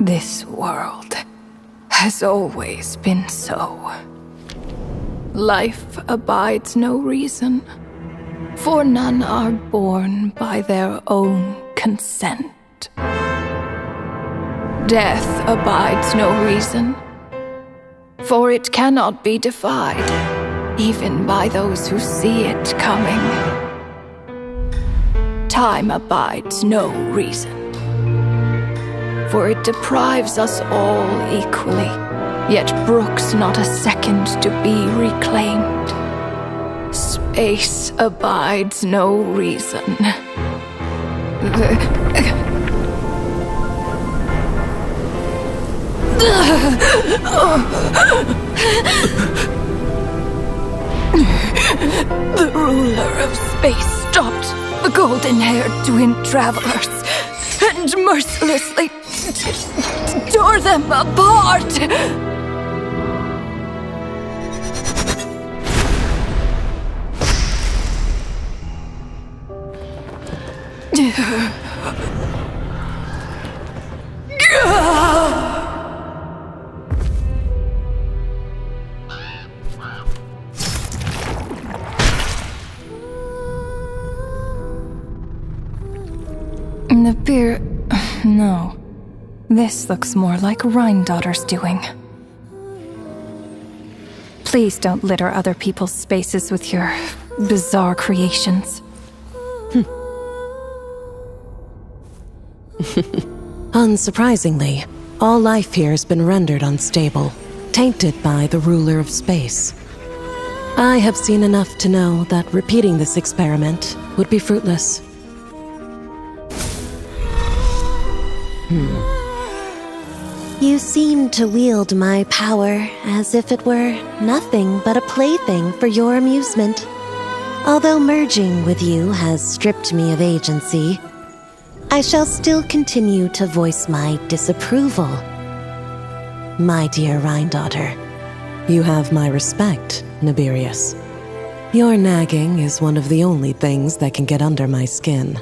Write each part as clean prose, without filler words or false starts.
This world has always been so. Life abides no reason, for none are born by their own consent. Death abides no reason, for it cannot be defied, even by those who see it coming. Time abides no reason, for it deprives us all equally, yet brooks not a second to be reclaimed. Space abides no reason. The ruler of space stopped the golden-haired twin travelers and mercilessly tore them apart. The beer... no. This looks more like Rhine-daughter's doing. Please don't litter other people's spaces with your bizarre creations. Unsurprisingly, all life here has been rendered unstable, tainted by the ruler of space. I have seen enough to know that repeating this experiment would be fruitless. You seem to wield my power as if it were nothing but a plaything for your amusement. Although merging with you has stripped me of agency, I shall still continue to voice my disapproval. My dear Rhine-daughter. You have my respect, Nibirius. Your nagging is one of the only things that can get under my skin.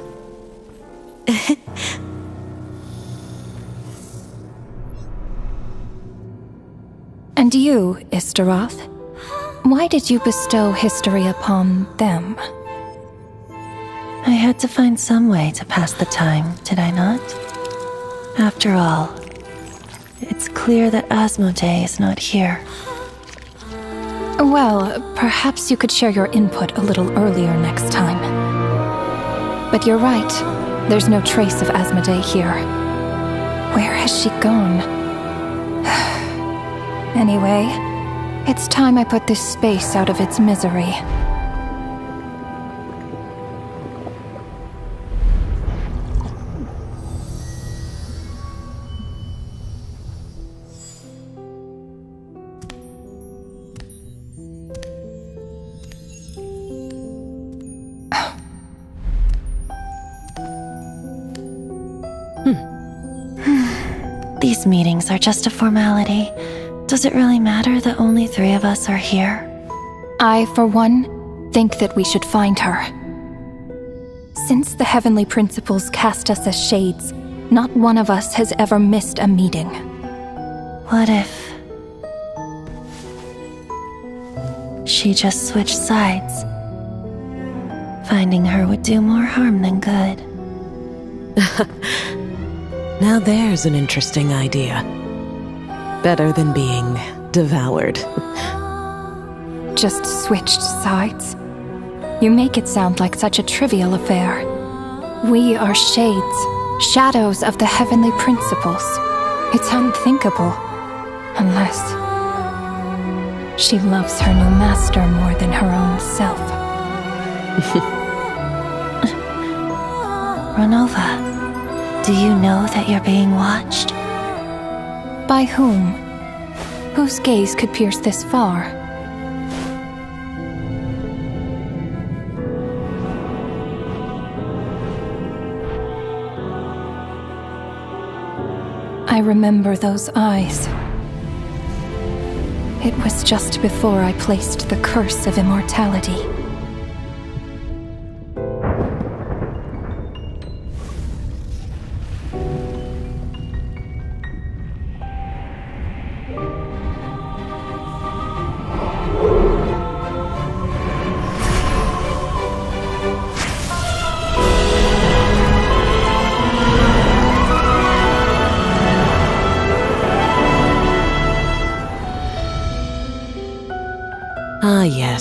And you, Istaroth? Why did you bestow history upon them? I had to find some way to pass the time, did I not? After all, it's clear that Asmodee is not here. Well, perhaps you could share your input a little earlier next time. But you're right. There's no trace of Asmodee here. Where has she gone? Anyway, it's time I put this space out of its misery. These meetings are just a formality. Does it really matter that only 3 of us are here? I, for one, think that we should find her. Since the Heavenly Principles cast us as shades, not one of us has ever missed a meeting. What if she just switched sides? Finding her would do more harm than good. Now there's an interesting idea. Better than being devoured. Just switched sides? You make it sound like such a trivial affair. We are shades, shadows of the Heavenly Principles. It's unthinkable. Unless she loves her new master more than her own self. Renova, do you know that you're being watched? By whom? Whose gaze could pierce this far? I remember those eyes. It was just before I placed the curse of immortality.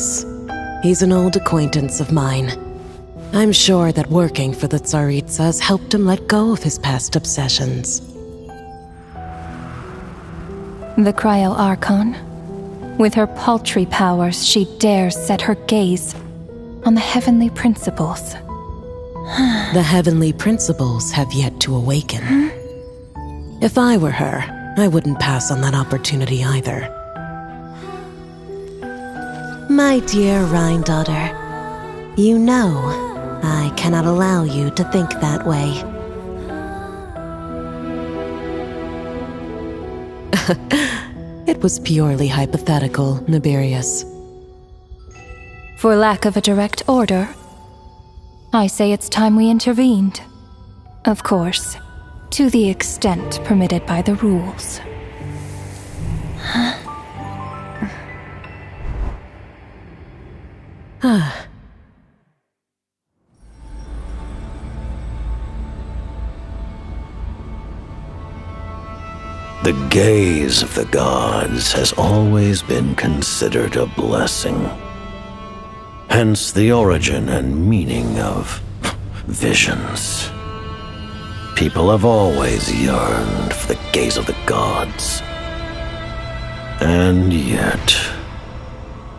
Yes, he's an old acquaintance of mine. I'm sure that working for the Tsaritsa has helped him let go of his past obsessions. The Cryo Archon. With her paltry powers, she dares set her gaze on the heavenly principles. The heavenly principles have yet to awaken. If I were her, I wouldn't pass on that opportunity either. My dear Rhine daughter, you know I cannot allow you to think that way. It was purely hypothetical, Nibirius. For lack of a direct order, I say it's time we intervened. Of course, to the extent permitted by the rules. The gaze of the gods has always been considered a blessing. Hence the origin and meaning of visions. People have always yearned for the gaze of the gods. And yet,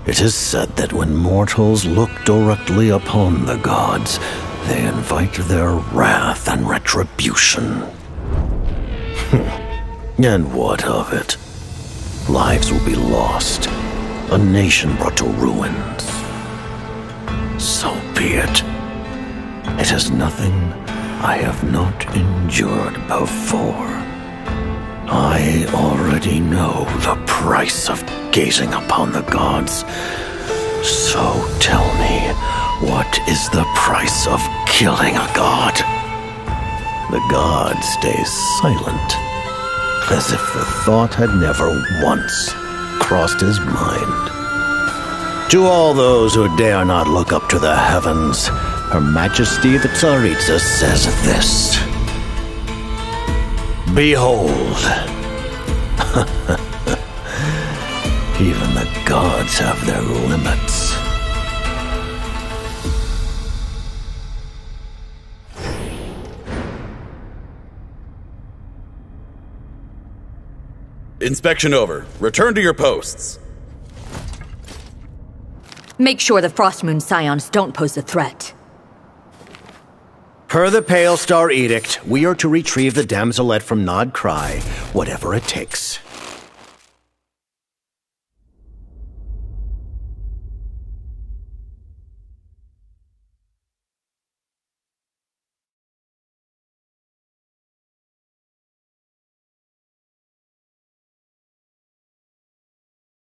it is said that when mortals look directly upon the gods, they invite their wrath and retribution. And what of it? Lives will be lost, a nation brought to ruins. So be it. It is nothing I have not endured before. I already know the price of gazing upon the gods. So tell me, what is the price of killing a god? The god stays silent, as if the thought had never once crossed his mind. To all those who dare not look up to the heavens, Her Majesty the Tsaritsa says this. Behold, even the gods have their limits. Inspection over. Return to your posts. Make sure the Frostmoon Scions don't pose a threat. Per the Pale Star Edict, we are to retrieve the damselette from Nod Cry, whatever it takes.